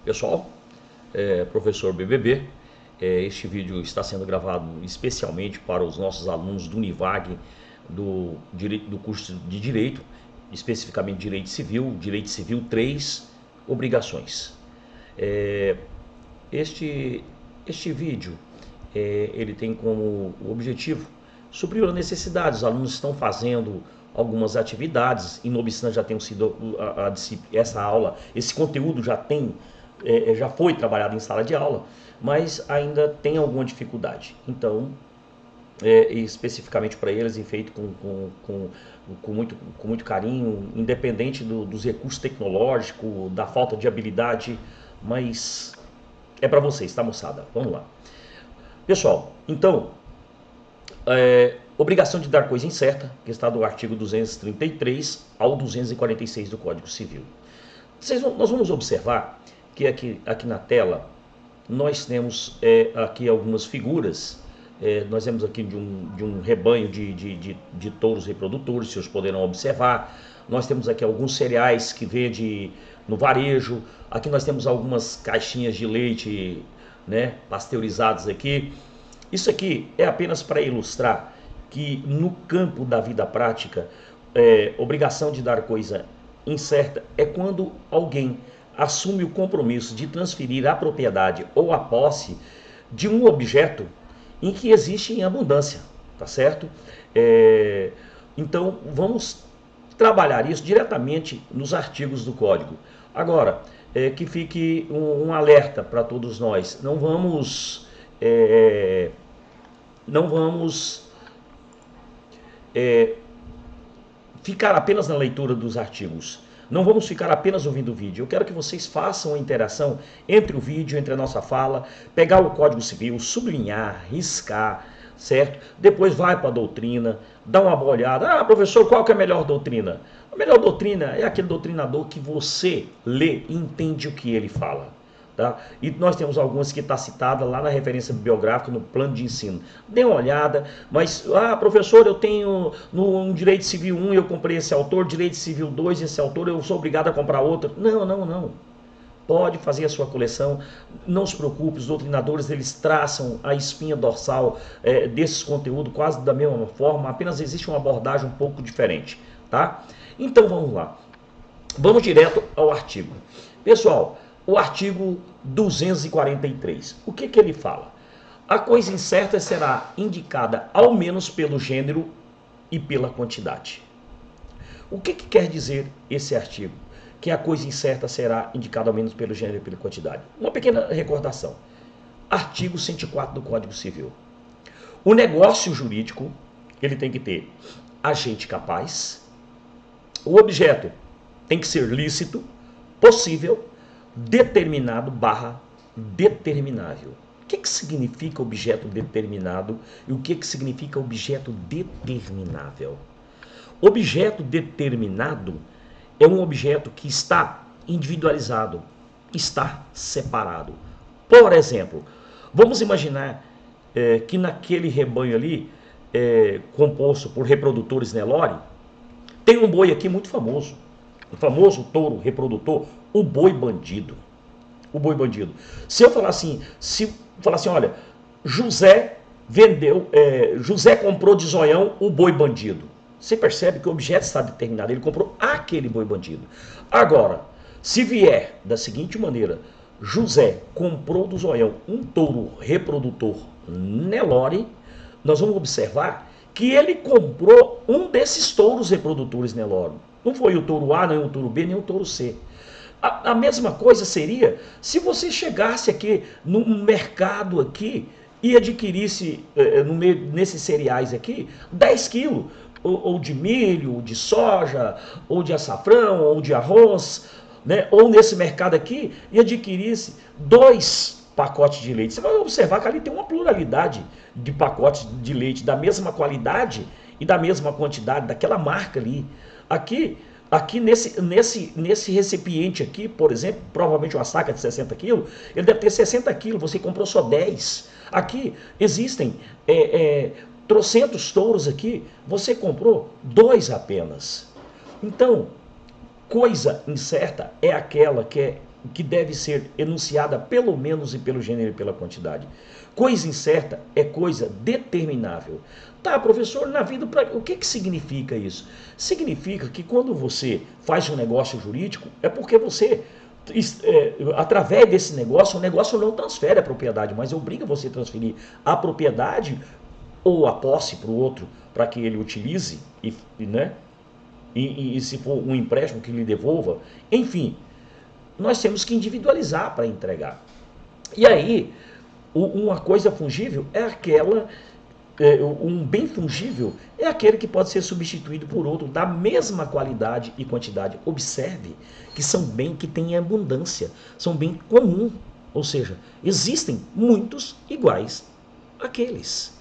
Pessoal, professor BBB, este vídeo está sendo gravado especialmente para os nossos alunos do Univag, do curso de Direito, especificamente Direito Civil 3, obrigações. Este vídeo, ele tem como objetivo suprir a necessidade. Os alunos estão fazendo algumas atividades, e não obstante já tenham sido essa aula, esse conteúdo já foi trabalhado em sala de aula, mas ainda tem alguma dificuldade. Então, especificamente para eles, feito com muito carinho, independente dos recursos tecnológicos, da falta de habilidade, mas é para vocês, tá, moçada? Vamos lá. Pessoal, então, obrigação de dar coisa incerta, que está do artigo 233 ao 246 do Código Civil. Nós vamos observar que aqui na tela nós temos aqui algumas figuras. Nós temos aqui de um rebanho de touros reprodutores, vocês poderão observar. Nós temos aqui alguns cereais que vende no varejo. Aqui nós temos algumas caixinhas de leite, né, pasteurizados aqui. Isso aqui é apenas para ilustrar que no campo da vida prática, obrigação de dar coisa incerta é quando alguém assume o compromisso de transferir a propriedade ou a posse de um objeto em que existe em abundância, tá certo? Então vamos trabalhar isso diretamente nos artigos do Código. Agora, que fique um alerta para todos nós, não vamos ficar apenas na leitura dos artigos. Não vamos ficar apenas ouvindo o vídeo. Eu quero que vocês façam a interação entre o vídeo, entre a nossa fala, pegar o Código Civil, sublinhar, riscar, certo? Depois vai para a doutrina, dá uma boa olhada. Ah, professor, qual que é a melhor doutrina? A melhor doutrina é aquele doutrinador que você lê e entende o que ele fala. Tá? E nós temos algumas que está citada lá na referência bibliográfica, no plano de ensino. Dê uma olhada, mas, professor, eu tenho no Direito Civil 1, eu comprei esse autor, Direito Civil 2, esse autor, eu sou obrigado a comprar outro. Não. Pode fazer a sua coleção, não se preocupe, os doutrinadores, eles traçam a espinha dorsal desses conteúdos quase da mesma forma, apenas existe uma abordagem um pouco diferente, tá? Então vamos lá, vamos direto ao artigo. Pessoal, o artigo 243, o que ele fala? A coisa incerta será indicada ao menos pelo gênero e pela quantidade. O que quer dizer esse artigo? Que a coisa incerta será indicada ao menos pelo gênero e pela quantidade. Uma pequena recordação. Artigo 104 do Código Civil. O negócio jurídico, ele tem que ter agente capaz, o objeto tem que ser lícito, possível, determinado / determinável. O que significa objeto determinado e o que significa objeto determinável? Objeto determinado é um objeto que está individualizado, está separado. Por exemplo, vamos imaginar que naquele rebanho ali, composto por reprodutores Nelore, tem um boi aqui muito famoso, o famoso touro reprodutor, o boi bandido. O boi bandido. Se eu falar assim, olha, José comprou de zoião o boi bandido. Você percebe que o objeto está determinado, ele comprou aquele boi bandido. Agora, se vier da seguinte maneira, José comprou do zoião um touro reprodutor Nelore, nós vamos observar que ele comprou um desses touros reprodutores Nelore. Não foi o touro A, nem o touro B, nem o touro C. A mesma coisa seria se você chegasse aqui no mercado aqui e adquirisse nesses cereais aqui 10 quilos, ou de milho, ou de soja, ou de açafrão, ou de arroz, né? Ou nesse mercado aqui e adquirisse 2 pacotes de leite. Você vai observar que ali tem uma pluralidade de pacotes de leite da mesma qualidade e da mesma quantidade, daquela marca ali. Aqui nesse recipiente aqui, por exemplo, provavelmente uma saca de 60 quilos, ele deve ter 60 quilos, você comprou só 10. Aqui existem trocentos touros aqui, você comprou 2 apenas. Então, coisa incerta é aquela que é que deve ser enunciada pelo menos e pelo gênero e pela quantidade. Coisa incerta é coisa determinável. Tá, professor, na vida, o que significa isso? Significa que quando você faz um negócio jurídico, é porque você, através desse negócio, o negócio não transfere a propriedade, mas obriga você a transferir a propriedade ou a posse para o outro, para que ele utilize, né? E se for um empréstimo que lhe devolva, enfim, nós temos que individualizar para entregar. E aí, uma coisa fungível é aquela, um bem fungível é aquele que pode ser substituído por outro da mesma qualidade e quantidade. Observe que são bens que têm abundância, são bem comum, ou seja, existem muitos iguais àqueles.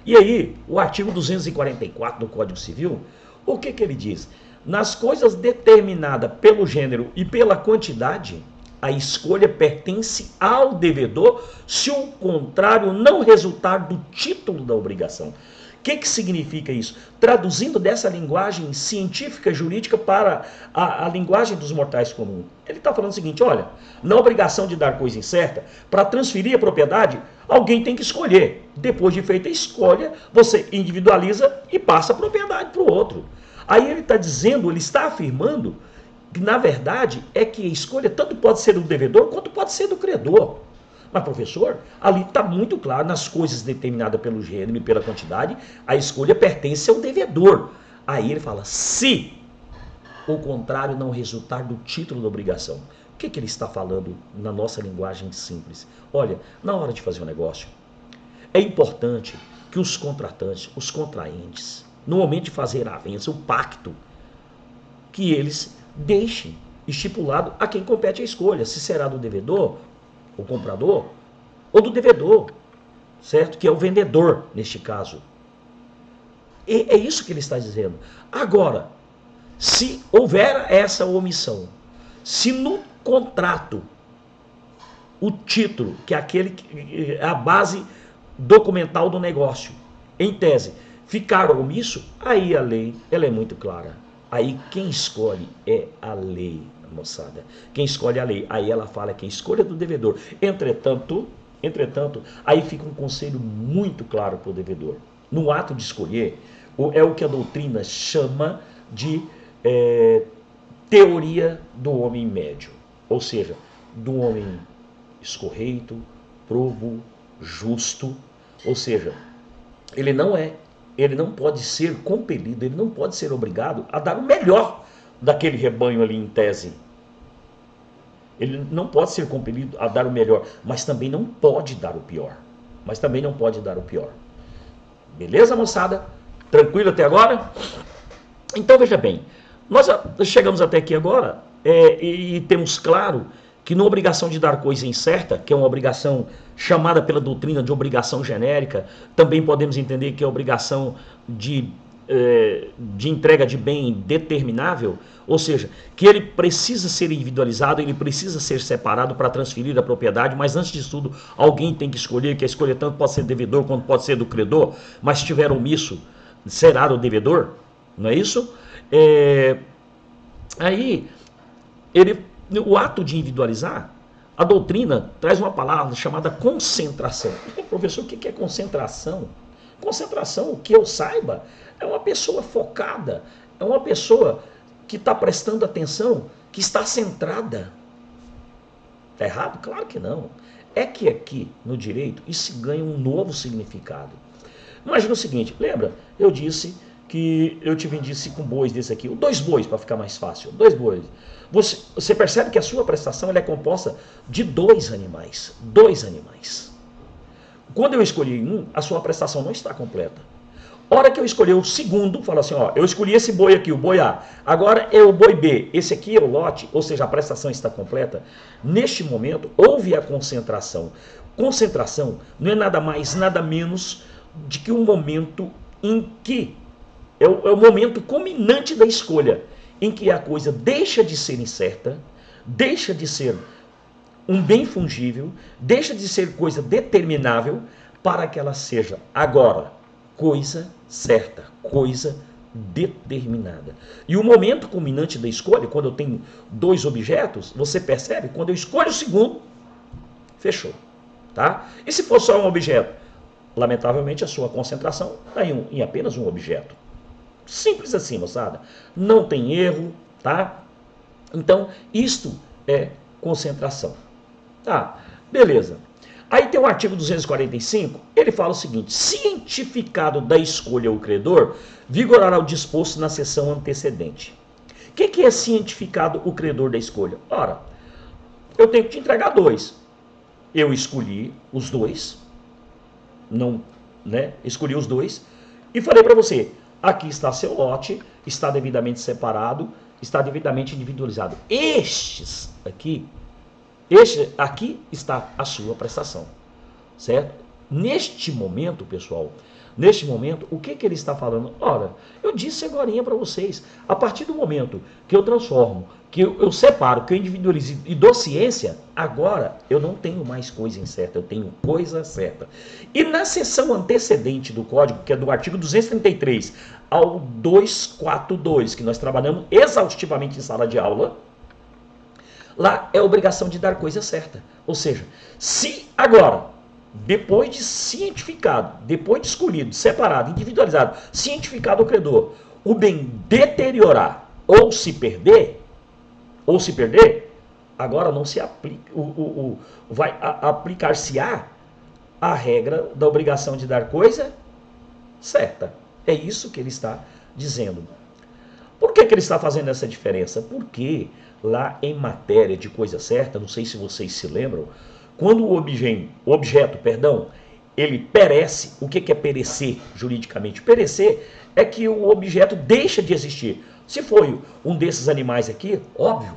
E aí, o artigo 244 do Código Civil, o que ele diz? Nas coisas determinadas pelo gênero e pela quantidade, a escolha pertence ao devedor se o contrário não resultar do título da obrigação. O que significa isso? Traduzindo dessa linguagem científica jurídica para a linguagem dos mortais comuns. Ele está falando o seguinte, olha, na obrigação de dar coisa incerta, para transferir a propriedade, alguém tem que escolher. Depois de feita a escolha, você individualiza e passa a propriedade para o outro. Aí ele está dizendo, ele está afirmando que, na verdade, é que a escolha tanto pode ser do devedor quanto pode ser do credor. Mas, professor, ali está muito claro, nas coisas determinadas pelo gênero e pela quantidade, a escolha pertence ao devedor. Aí ele fala, se o contrário não resultar do título da obrigação. O que ele está falando na nossa linguagem simples? Olha, na hora de fazer um negócio, é importante que os contratantes, os contraentes, no momento de fazer a avença, o pacto, que eles deixem estipulado a quem compete a escolha, se será do devedor, o comprador, ou do devedor, certo? Que é o vendedor, neste caso. E é isso que ele está dizendo. Agora, se houver essa omissão, se no contrato, o título, que é a base documental do negócio, em tese, ficar omisso, aí a lei ela é muito clara. Aí quem escolhe é a lei, moçada. Quem escolhe a lei. Aí ela fala que a escolha é do devedor. Entretanto, aí fica um conselho muito claro para o devedor. No ato de escolher, é o que a doutrina chama de teoria do homem médio. Ou seja, do homem escorreito, probo, justo. Ou seja, ele não pode ser compelido, ele não pode ser obrigado a dar o melhor daquele rebanho ali em tese. Ele não pode ser compelido a dar o melhor, mas também não pode dar o pior. Beleza, moçada? Tranquilo até agora? Então veja bem, nós chegamos até aqui agora e temos claro que na obrigação de dar coisa incerta, que é uma obrigação chamada pela doutrina de obrigação genérica, também podemos entender que é obrigação de entrega de bem determinável, ou seja, que ele precisa ser individualizado, ele precisa ser separado para transferir a propriedade, mas antes de tudo, alguém tem que escolher, que a escolha tanto pode ser do devedor quanto pode ser do credor, mas se tiver omisso, será do devedor, não é isso? Aí, o ato de individualizar, a doutrina traz uma palavra chamada concentração. Professor, o que é concentração? Concentração, o que eu saiba, é uma pessoa focada, é uma pessoa que está prestando atenção, que está centrada. Está errado? Claro que não. É que aqui, no direito, isso ganha um novo significado. Imagina o seguinte, lembra? Eu disse que eu te vendi 5 bois desse aqui, 2 bois para ficar mais fácil, 2 bois. Você percebe que a sua prestação ela é composta de 2 animais. 2 animais. Quando eu escolhi um, a sua prestação não está completa. Hora que eu escolhi o segundo, fala assim, ó, eu escolhi esse boi aqui, o boi A. Agora é o boi B. Esse aqui é o lote, ou seja, a prestação está completa. Neste momento, houve a concentração. Concentração não é nada mais, nada menos de que um momento em que é o momento culminante da escolha, em que a coisa deixa de ser incerta, deixa de ser um bem fungível, deixa de ser coisa determinável, para que ela seja agora coisa certa, coisa determinada. E o momento culminante da escolha, quando eu tenho dois objetos, você percebe, quando eu escolho o segundo, fechou. Tá? E se for só um objeto? Lamentavelmente a sua concentração está em apenas um objeto. Simples assim, moçada. Não tem erro, tá? Então, isto é concentração. Tá, beleza. Aí tem o artigo 245, ele fala o seguinte: cientificado da escolha o credor, vigorará o disposto na seção antecedente. O que é cientificado o credor da escolha? Ora, eu tenho que te entregar dois. Eu escolhi os dois, não, né? Escolhi os dois e falei para você: aqui está seu lote, está devidamente separado, está devidamente individualizado. Este aqui está a sua prestação, certo? Neste momento, pessoal, o que ele está falando? Ora, eu disse agorinha para vocês, a partir do momento que eu transformo, que eu separo, que eu individualizo e dou ciência, agora eu não tenho mais coisa incerta, eu tenho coisa certa. E na seção antecedente do código, que é do artigo 233 ao 242, que nós trabalhamos exaustivamente em sala de aula, lá é a obrigação de dar coisa certa. Ou seja, se agora, depois de cientificado, depois de escolhido, separado, individualizado, cientificado o credor, o bem deteriorar ou se perder, agora não se aplica, vai aplicar-se-á a regra da obrigação de dar coisa certa. É isso que ele está dizendo. Por que ele está fazendo essa diferença? Porque lá em matéria de coisa certa, não sei se vocês se lembram, quando o objeto, ele perece, o que é perecer juridicamente? Perecer é que o objeto deixa de existir. Se foi um desses animais aqui, óbvio,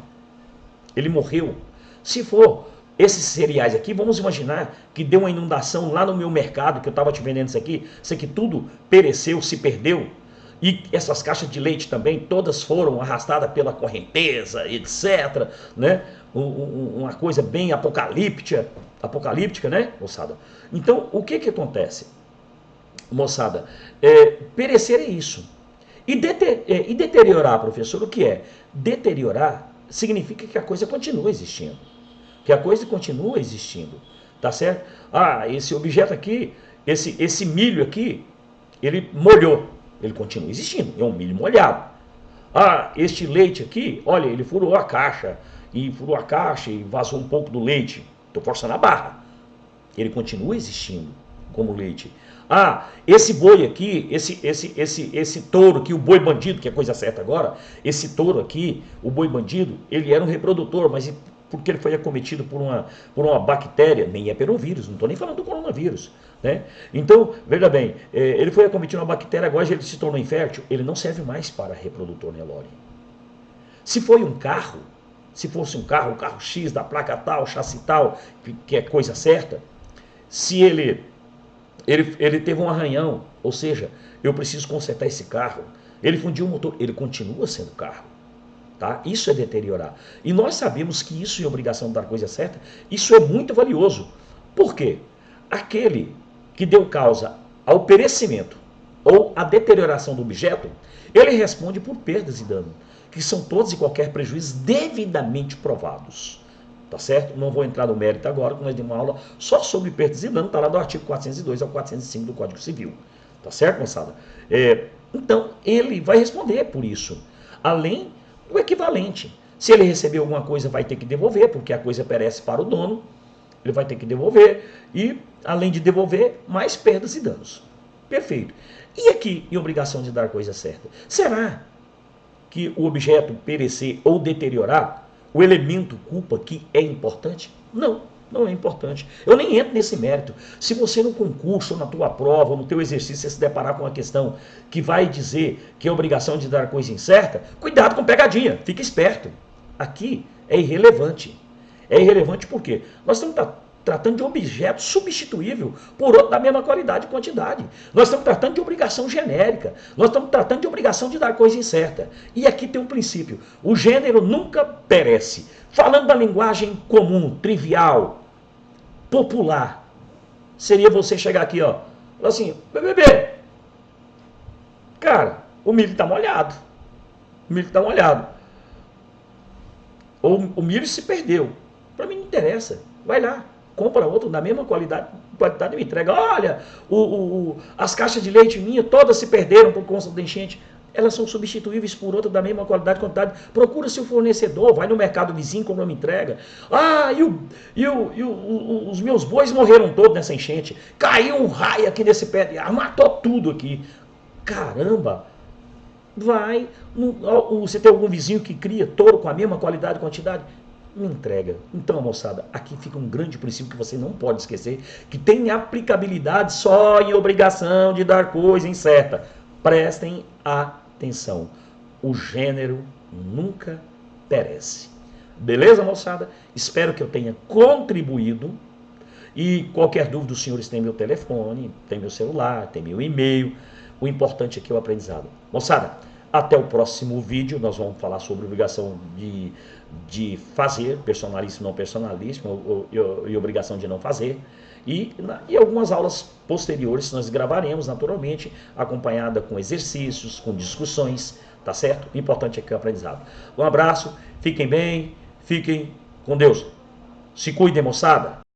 ele morreu. Se for esses cereais aqui, vamos imaginar que deu uma inundação lá no meu mercado, que eu estava te vendendo isso aqui tudo pereceu, se perdeu. E essas caixas de leite também, todas foram arrastadas pela correnteza, etc. Né? Uma coisa bem apocalíptica, né, moçada? Então, o que acontece, moçada? Perecer é isso. E deteriorar, professor, o que é? Deteriorar significa que a coisa continua existindo. Que a coisa continua existindo. Tá certo? Ah, esse objeto aqui, esse milho aqui, ele molhou. Ele continua existindo, é um milho molhado. Ah, este leite aqui, olha, ele furou a caixa e vazou um pouco do leite. Estou forçando a barra. Ele continua existindo como leite. Ah, esse boi aqui, esse touro aqui, o boi bandido, que é coisa certa agora, esse touro aqui, o boi bandido, ele era um reprodutor, mas porque ele foi acometido por uma bactéria, nem é pelo vírus, não estou nem falando do coronavírus. Né? Então, veja bem, ele foi acometido por uma bactéria, agora ele se tornou infértil, ele não serve mais para reprodutor Nelore. Se foi um carro, se fosse um carro X da placa tal, chassi tal, que é coisa certa, se ele teve um arranhão, ou seja, eu preciso consertar esse carro, ele fundiu o motor, ele continua sendo carro. Tá? Isso é deteriorar. E nós sabemos que isso é obrigação de dar coisa certa, isso é muito valioso. Por quê? Aquele que deu causa ao perecimento ou à deterioração do objeto, ele responde por perdas e dano, que são todos e qualquer prejuízo devidamente provados. Tá certo? Não vou entrar no mérito agora, porque nós demos uma aula só sobre perdas e dano, está lá do artigo 402 ao 405 do Código Civil. Tá certo, moçada? Então, ele vai responder por isso. Além do equivalente. Se ele receber alguma coisa, vai ter que devolver, porque a coisa perece para o dono, ele vai ter que devolver, e além de devolver, mais perdas e danos. Perfeito. E aqui, em obrigação de dar coisa certa? Será que o objeto perecer ou deteriorar, o elemento culpa aqui é importante? Não, não é importante. Eu nem entro nesse mérito. Se você no concurso, ou na tua prova, ou no teu exercício, você se deparar com uma questão que vai dizer que é obrigação de dar coisa incerta, cuidado com pegadinha, fica esperto. Aqui é irrelevante. É irrelevante por quê? Nós estamos tratando de objeto substituível por outro da mesma qualidade e quantidade. Nós estamos tratando de obrigação genérica. Nós estamos tratando de obrigação de dar coisa incerta. E aqui tem um princípio. O gênero nunca perece. Falando da linguagem comum, trivial, popular, seria você chegar aqui, ó, falar assim, BBB, cara, o milho está molhado. O milho está molhado. Ou o milho se perdeu. Para mim não interessa. Vai lá, compra outro da mesma qualidade e me entrega. Olha, as caixas de leite minha todas se perderam por conta da enchente. Elas são substituíveis por outra da mesma qualidade e quantidade. Procura seu fornecedor, vai no mercado vizinho, compra uma entrega. Ah, os meus bois morreram todos nessa enchente. Caiu um raio aqui nesse pé de ar, matou tudo aqui. Caramba! Vai, você tem algum vizinho que cria touro com a mesma qualidade e quantidade? Me entrega. Então, moçada, aqui fica um grande princípio que você não pode esquecer, que tem aplicabilidade só em obrigação de dar coisa incerta. Prestem atenção. O gênero nunca perece. Beleza, moçada? Espero que eu tenha contribuído. E qualquer dúvida, os senhores têm meu telefone, tem meu celular, tem meu e-mail. O importante aqui é o aprendizado. Moçada, até o próximo vídeo. Nós vamos falar sobre obrigação de fazer, personalíssimo, não personalíssimo, e obrigação de não fazer. E algumas aulas posteriores nós gravaremos naturalmente, acompanhada com exercícios, com discussões, tá certo? O importante aqui é o aprendizado. Um abraço, fiquem bem, fiquem com Deus. Se cuidem, moçada.